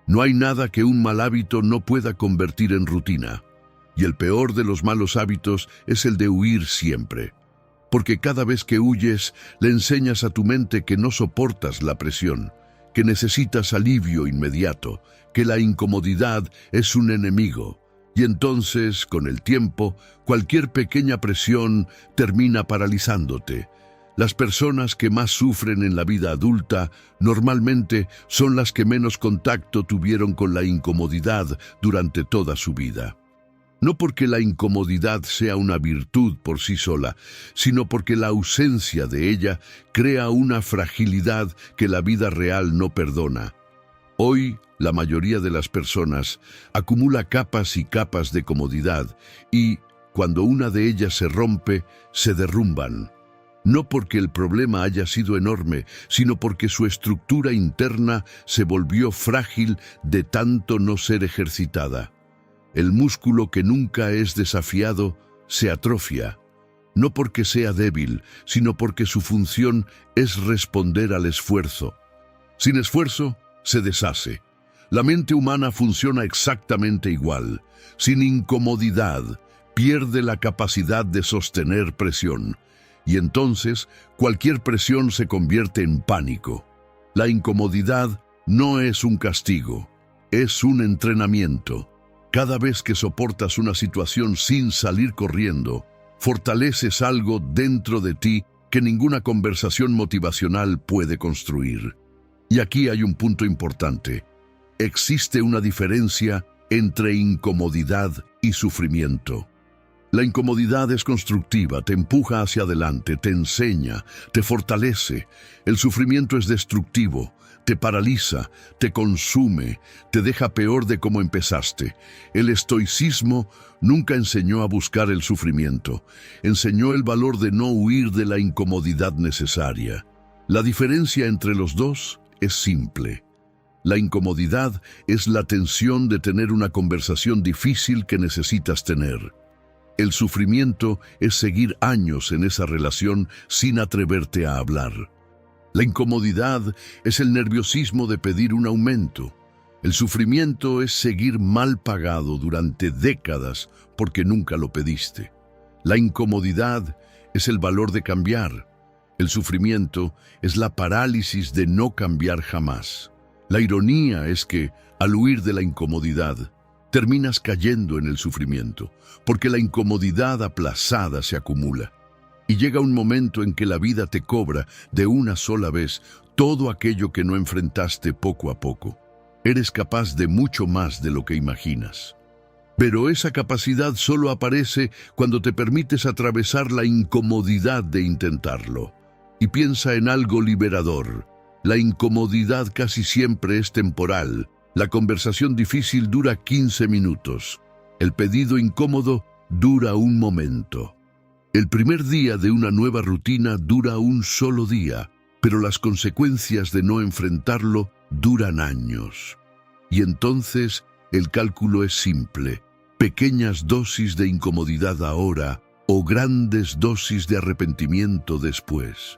no hay nada que un mal hábito no pueda convertir en rutina, y el peor de los malos hábitos es el de huir siempre. Porque cada vez que huyes, le enseñas a tu mente que no soportas la presión, que necesitas alivio inmediato, que la incomodidad es un enemigo. Y entonces, con el tiempo, cualquier pequeña presión termina paralizándote. Las personas que más sufren en la vida adulta normalmente son las que menos contacto tuvieron con la incomodidad durante toda su vida. No porque la incomodidad sea una virtud por sí sola, sino porque la ausencia de ella crea una fragilidad que la vida real no perdona. Hoy, la mayoría de las personas acumula capas y capas de comodidad y, cuando una de ellas se rompe, se derrumban. No porque el problema haya sido enorme, sino porque su estructura interna se volvió frágil de tanto no ser ejercitada. El músculo que nunca es desafiado se atrofia, no porque sea débil, sino porque su función es responder al esfuerzo. Sin esfuerzo, se deshace. La mente humana funciona exactamente igual. Sin incomodidad, pierde la capacidad de sostener presión. Y entonces, cualquier presión se convierte en pánico. La incomodidad no es un castigo, es un entrenamiento. Cada vez que soportas una situación sin salir corriendo, fortaleces algo dentro de ti que ninguna conversación motivacional puede construir. Y aquí hay un punto importante. Existe una diferencia entre incomodidad y sufrimiento. La incomodidad es constructiva, te empuja hacia adelante, te enseña, te fortalece. El sufrimiento es destructivo, te paraliza, te consume, te deja peor de cómo empezaste. El estoicismo nunca enseñó a buscar el sufrimiento, enseñó el valor de no huir de la incomodidad necesaria. La diferencia entre los dos es simple. La incomodidad es la tensión de tener una conversación difícil que necesitas tener. El sufrimiento es seguir años en esa relación sin atreverte a hablar. La incomodidad es el nerviosismo de pedir un aumento. El sufrimiento es seguir mal pagado durante décadas porque nunca lo pediste. La incomodidad es el valor de cambiar. El sufrimiento es la parálisis de no cambiar jamás. La ironía es que, al huir de la incomodidad, terminas cayendo en el sufrimiento, porque la incomodidad aplazada se acumula. Y llega un momento en que la vida te cobra de una sola vez todo aquello que no enfrentaste poco a poco. Eres capaz de mucho más de lo que imaginas. Pero esa capacidad solo aparece cuando te permites atravesar la incomodidad de intentarlo. Y piensa en algo liberador. La incomodidad casi siempre es temporal. La conversación difícil dura 15 minutos. El pedido incómodo dura un momento. El primer día de una nueva rutina dura un solo día, pero las consecuencias de no enfrentarlo duran años. Y entonces el cálculo es simple: pequeñas dosis de incomodidad ahora o grandes dosis de arrepentimiento después.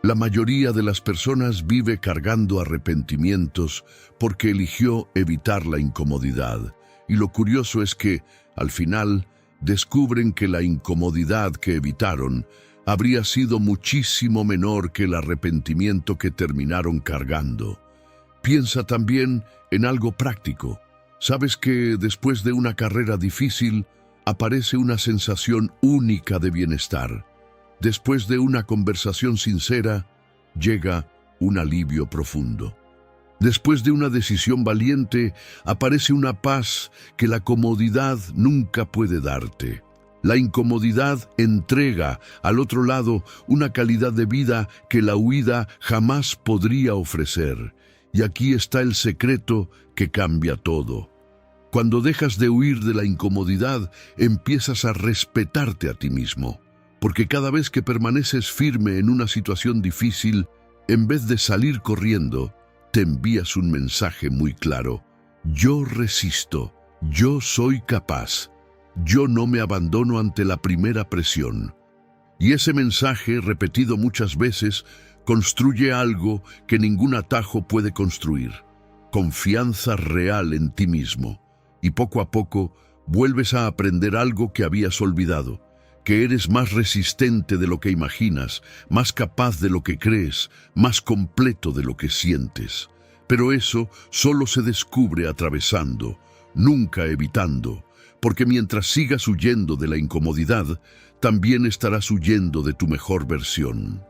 La mayoría de las personas vive cargando arrepentimientos porque eligió evitar la incomodidad. Y lo curioso es que, al final, descubren que la incomodidad que evitaron habría sido muchísimo menor que el arrepentimiento que terminaron cargando. Piensa también en algo práctico. ¿Sabes que después de una carrera difícil aparece una sensación única de bienestar? Después de una conversación sincera, llega un alivio profundo. Después de una decisión valiente, aparece una paz que la comodidad nunca puede darte. La incomodidad entrega, al otro lado, una calidad de vida que la huida jamás podría ofrecer. Y aquí está el secreto que cambia todo. Cuando dejas de huir de la incomodidad, empiezas a respetarte a ti mismo. Porque cada vez que permaneces firme en una situación difícil, en vez de salir corriendo, te envías un mensaje muy claro: yo resisto, yo soy capaz, yo no me abandono ante la primera presión. Y ese mensaje, repetido muchas veces, construye algo que ningún atajo puede construir: confianza real en ti mismo. Y poco a poco vuelves a aprender algo que habías olvidado: que eres más resistente de lo que imaginas, más capaz de lo que crees, más completo de lo que sientes. Pero eso solo se descubre atravesando, nunca evitando, porque mientras sigas huyendo de la incomodidad, también estarás huyendo de tu mejor versión.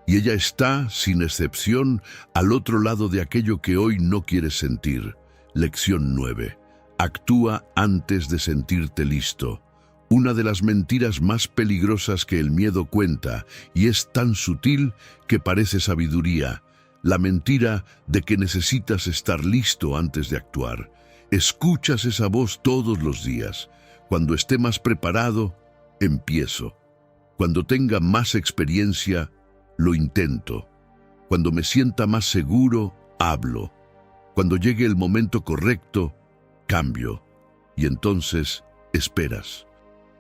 Y ella está, sin excepción, al otro lado de aquello que hoy no quieres sentir. Lección 9. Actúa antes de sentirte listo. Una de las mentiras más peligrosas que el miedo cuenta, y es tan sutil que parece sabiduría: la mentira de que necesitas estar listo antes de actuar. Escuchas esa voz todos los días: cuando esté más preparado, empiezo. Cuando tenga más experiencia, lo intento. Cuando me sienta más seguro, hablo. Cuando llegue el momento correcto, cambio. Y entonces, esperas.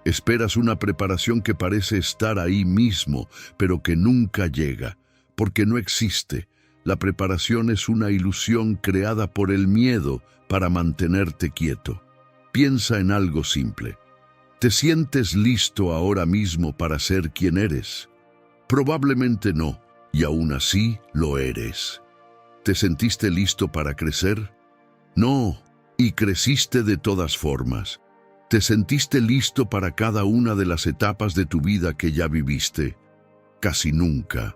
Esperas una preparación que parece estar ahí mismo, pero que nunca llega, porque no existe. La preparación es una ilusión creada por el miedo para mantenerte quieto. Piensa en algo simple. ¿Te sientes listo ahora mismo para ser quien eres? Probablemente no, y aún así lo eres. ¿Te sentiste listo para crecer? No, y creciste de todas formas. ¿Te sentiste listo para cada una de las etapas de tu vida que ya viviste? Casi nunca.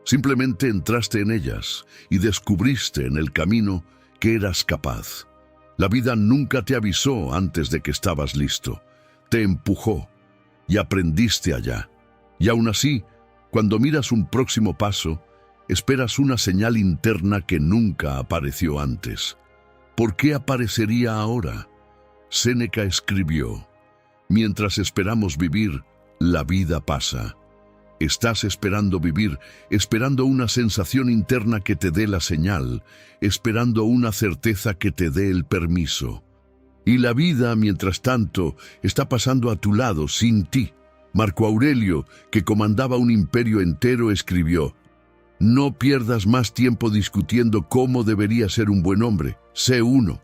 Simplemente entraste en ellas y descubriste en el camino que eras capaz. La vida nunca te avisó antes de que estabas listo. Te empujó y aprendiste allá. Y aún así, cuando miras un próximo paso, esperas una señal interna que nunca apareció antes. ¿Por qué aparecería ahora? Séneca escribió: mientras esperamos vivir, la vida pasa. Estás esperando vivir, esperando una sensación interna que te dé la señal, esperando una certeza que te dé el permiso. Y la vida, mientras tanto, está pasando a tu lado, sin ti. Marco Aurelio, que comandaba un imperio entero, escribió: no pierdas más tiempo discutiendo cómo debería ser un buen hombre, sé uno.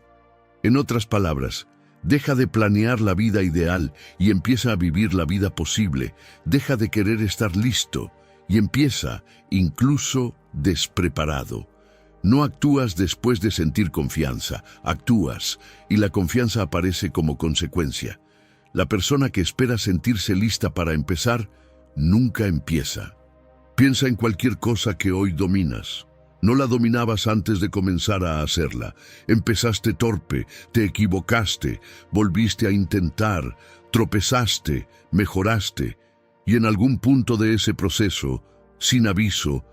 En otras palabras, deja de planear la vida ideal y empieza a vivir la vida posible. Deja de querer estar listo y empieza, incluso despreparado. No actúas después de sentir confianza, actúas, y la confianza aparece como consecuencia. La persona que espera sentirse lista para empezar, nunca empieza. Piensa en cualquier cosa que hoy dominas. No la dominabas antes de comenzar a hacerla. Empezaste torpe, te equivocaste, volviste a intentar, tropezaste, mejoraste, y en algún punto de ese proceso, sin aviso,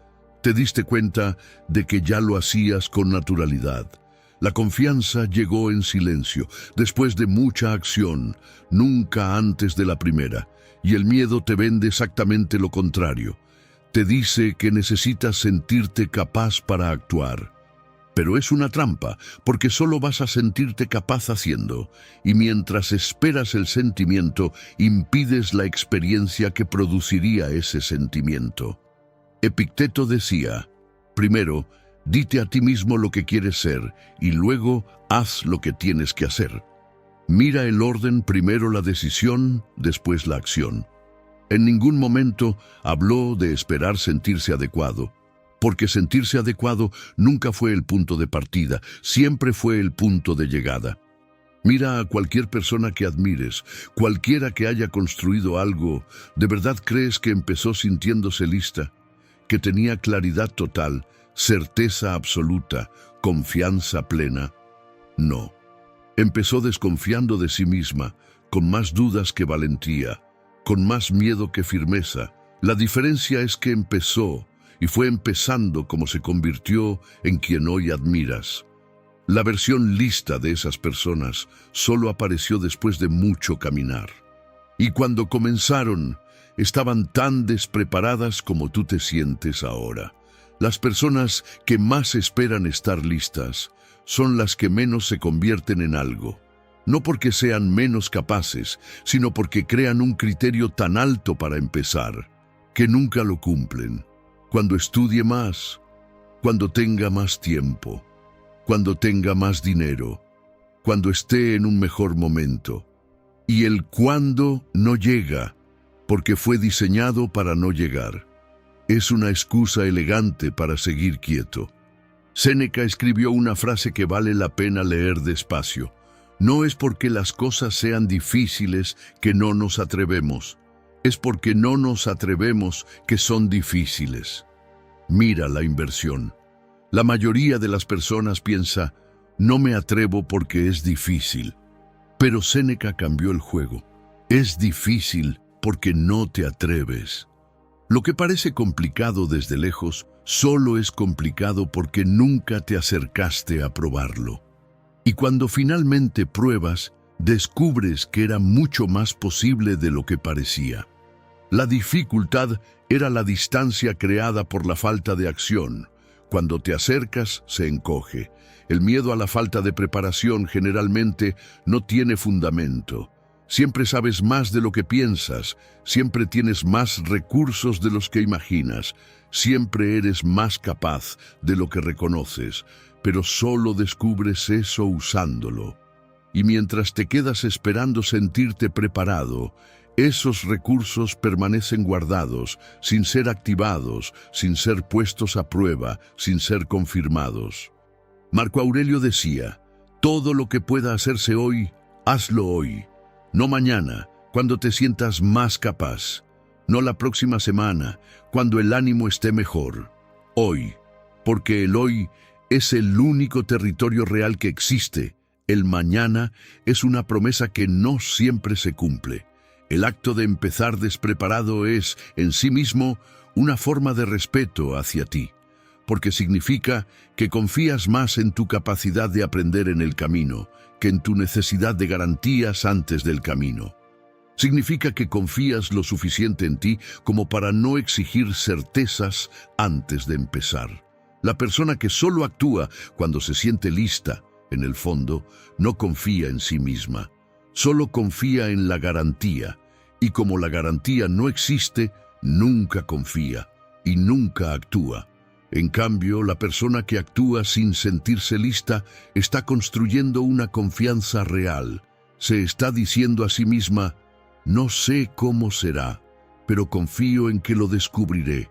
te diste cuenta de que ya lo hacías con naturalidad. La confianza llegó en silencio, después de mucha acción, nunca antes de la primera, y el miedo te vende exactamente lo contrario. Te dice que necesitas sentirte capaz para actuar. Pero es una trampa, porque solo vas a sentirte capaz haciendo, y mientras esperas el sentimiento, impides la experiencia que produciría ese sentimiento. Epicteto decía, primero, dite a ti mismo lo que quieres ser, y luego haz lo que tienes que hacer. Mira el orden, primero la decisión, después la acción. En ningún momento habló de esperar sentirse adecuado, porque sentirse adecuado nunca fue el punto de partida, siempre fue el punto de llegada. Mira a cualquier persona que admires, cualquiera que haya construido algo, ¿de verdad crees que empezó sintiéndose lista? Que tenía claridad total, certeza absoluta, confianza plena. No. Empezó desconfiando de sí misma, con más dudas que valentía, con más miedo que firmeza. La diferencia es que empezó, y fue empezando como se convirtió en quien hoy admiras. La versión lista de esas personas solo apareció después de mucho caminar. Y cuando comenzaron, estaban tan despreparadas como tú te sientes ahora. Las personas que más esperan estar listas son las que menos se convierten en algo. No porque sean menos capaces, sino porque crean un criterio tan alto para empezar, que nunca lo cumplen. Cuando estudie más, cuando tenga más tiempo, cuando tenga más dinero, cuando esté en un mejor momento. Y el cuándo no llega, porque fue diseñado para no llegar. Es una excusa elegante para seguir quieto. Séneca escribió una frase que vale la pena leer despacio. No es porque las cosas sean difíciles que no nos atrevemos. Es porque no nos atrevemos que son difíciles. Mira la inversión. La mayoría de las personas piensa, no me atrevo porque es difícil. Pero Séneca cambió el juego. Es difícil porque no te atreves. Lo que parece complicado desde lejos, solo es complicado porque nunca te acercaste a probarlo. Y cuando finalmente pruebas, descubres que era mucho más posible de lo que parecía. La dificultad era la distancia creada por la falta de acción. Cuando te acercas, se encoge. El miedo a la falta de preparación generalmente no tiene fundamento. Siempre sabes más de lo que piensas, siempre tienes más recursos de los que imaginas, siempre eres más capaz de lo que reconoces, pero solo descubres eso usándolo. Y mientras te quedas esperando sentirte preparado, esos recursos permanecen guardados, sin ser activados, sin ser puestos a prueba, sin ser confirmados. Marco Aurelio decía, todo lo que pueda hacerse hoy, hazlo hoy. No mañana, cuando te sientas más capaz. No la próxima semana, cuando el ánimo esté mejor. Hoy, porque el hoy es el único territorio real que existe. El mañana es una promesa que no siempre se cumple. El acto de empezar despreparado es, en sí mismo, una forma de respeto hacia ti, porque significa que confías más en tu capacidad de aprender en el camino que en tu necesidad de garantías antes del camino. Significa que confías lo suficiente en ti como para no exigir certezas antes de empezar. La persona que solo actúa cuando se siente lista, en el fondo, no confía en sí misma. Solo confía en la garantía, y como la garantía no existe, nunca confía y nunca actúa. En cambio, la persona que actúa sin sentirse lista está construyendo una confianza real. Se está diciendo a sí misma, no sé cómo será, pero confío en que lo descubriré.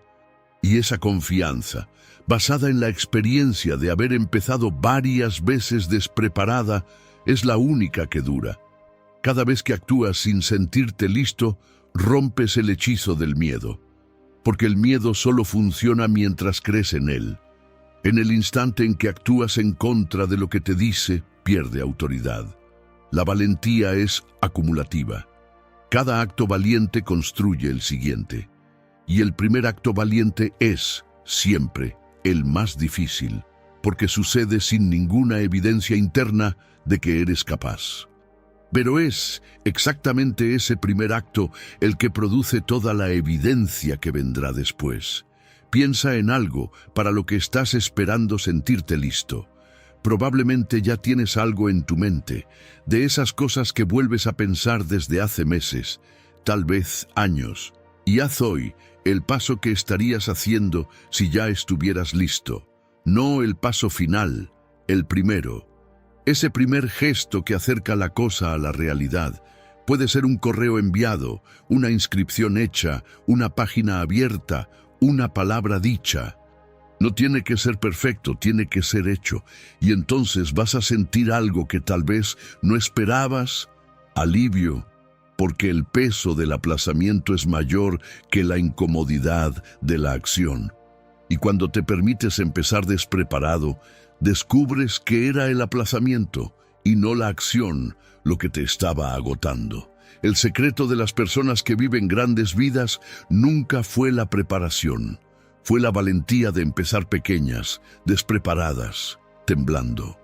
Y esa confianza, basada en la experiencia de haber empezado varias veces despreparada, es la única que dura. Cada vez que actúas sin sentirte listo, rompes el hechizo del miedo. Porque el miedo solo funciona mientras crees en él. En el instante en que actúas en contra de lo que te dice, pierde autoridad. La valentía es acumulativa. Cada acto valiente construye el siguiente. Y el primer acto valiente es, siempre, el más difícil, porque sucede sin ninguna evidencia interna de que eres capaz. Pero es exactamente ese primer acto el que produce toda la evidencia que vendrá después. Piensa en algo para lo que estás esperando sentirte listo. Probablemente ya tienes algo en tu mente, de esas cosas que vuelves a pensar desde hace meses, tal vez años. Y haz hoy el paso que estarías haciendo si ya estuvieras listo. No el paso final, el primero. Ese primer gesto que acerca la cosa a la realidad. Puede ser un correo enviado, una inscripción hecha, una página abierta, una palabra dicha. No tiene que ser perfecto, tiene que ser hecho. Y entonces vas a sentir algo que tal vez no esperabas, alivio, porque el peso del aplazamiento es mayor que la incomodidad de la acción. Y cuando te permites empezar despreparado, descubres que era el aplazamiento y no la acción lo que te estaba agotando. El secreto de las personas que viven grandes vidas nunca fue la preparación. Fue la valentía de empezar pequeñas, despreparadas, temblando.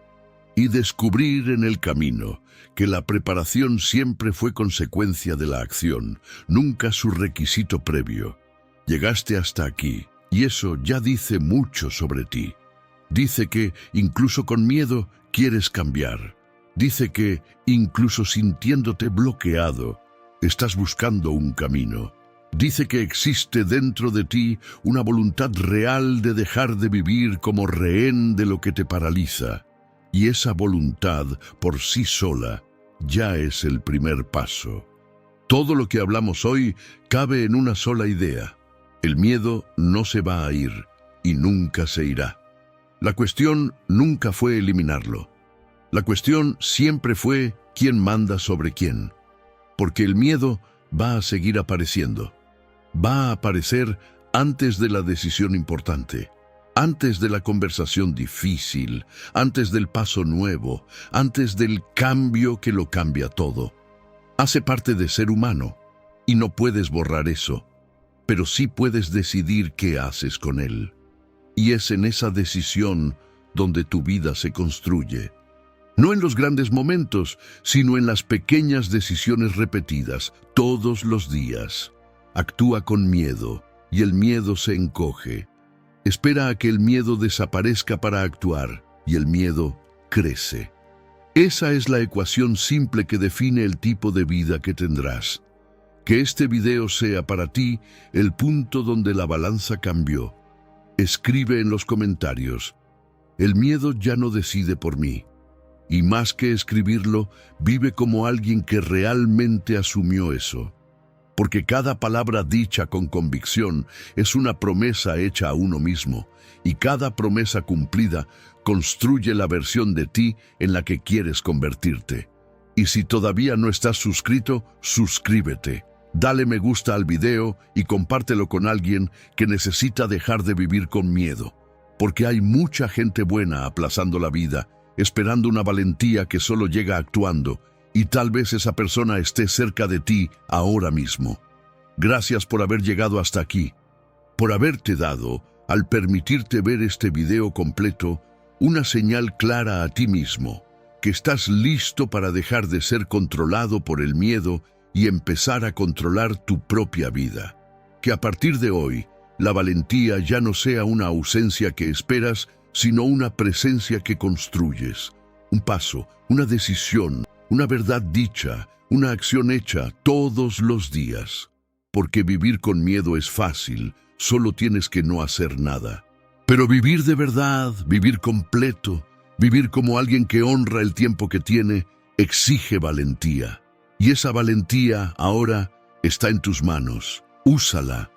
Y descubrir en el camino que la preparación siempre fue consecuencia de la acción, nunca su requisito previo. Llegaste hasta aquí, y eso ya dice mucho sobre ti. Dice que, incluso con miedo, quieres cambiar. Dice que, incluso sintiéndote bloqueado, estás buscando un camino. Dice que existe dentro de ti una voluntad real de dejar de vivir como rehén de lo que te paraliza. Y esa voluntad, por sí sola, ya es el primer paso. Todo lo que hablamos hoy cabe en una sola idea. El miedo no se va a ir y nunca se irá. La cuestión nunca fue eliminarlo. La cuestión siempre fue quién manda sobre quién. Porque el miedo va a seguir apareciendo. Va a aparecer antes de la decisión importante, antes de la conversación difícil, antes del paso nuevo, antes del cambio que lo cambia todo. Hace parte de ser humano y no puedes borrar eso, pero sí puedes decidir qué haces con él. Y es en esa decisión donde tu vida se construye. No en los grandes momentos, sino en las pequeñas decisiones repetidas, todos los días. Actúa con miedo, y el miedo se encoge. Espera a que el miedo desaparezca para actuar, y el miedo crece. Esa es la ecuación simple que define el tipo de vida que tendrás. Que este video sea para ti el punto donde la balanza cambió. Escribe en los comentarios: el miedo ya no decide por mí. Y más que escribirlo, vive como alguien que realmente asumió eso. Porque cada palabra dicha con convicción es una promesa hecha a uno mismo, y cada promesa cumplida construye la versión de ti en la que quieres convertirte. Y si todavía no estás suscrito, suscríbete. Dale me gusta al video y compártelo con alguien que necesita dejar de vivir con miedo. Porque hay mucha gente buena aplazando la vida, esperando una valentía que solo llega actuando, y tal vez esa persona esté cerca de ti ahora mismo. Gracias por haber llegado hasta aquí, por haberte dado, al permitirte ver este video completo, una señal clara a ti mismo, que estás listo para dejar de ser controlado por el miedo y empezar a controlar tu propia vida. Que a partir de hoy, la valentía ya no sea una ausencia que esperas, sino una presencia que construyes. Un paso, una decisión, una verdad dicha, una acción hecha todos los días. Porque vivir con miedo es fácil, solo tienes que no hacer nada. Pero vivir de verdad, vivir completo, vivir como alguien que honra el tiempo que tiene, exige valentía. Y esa valentía ahora está en tus manos. Úsala.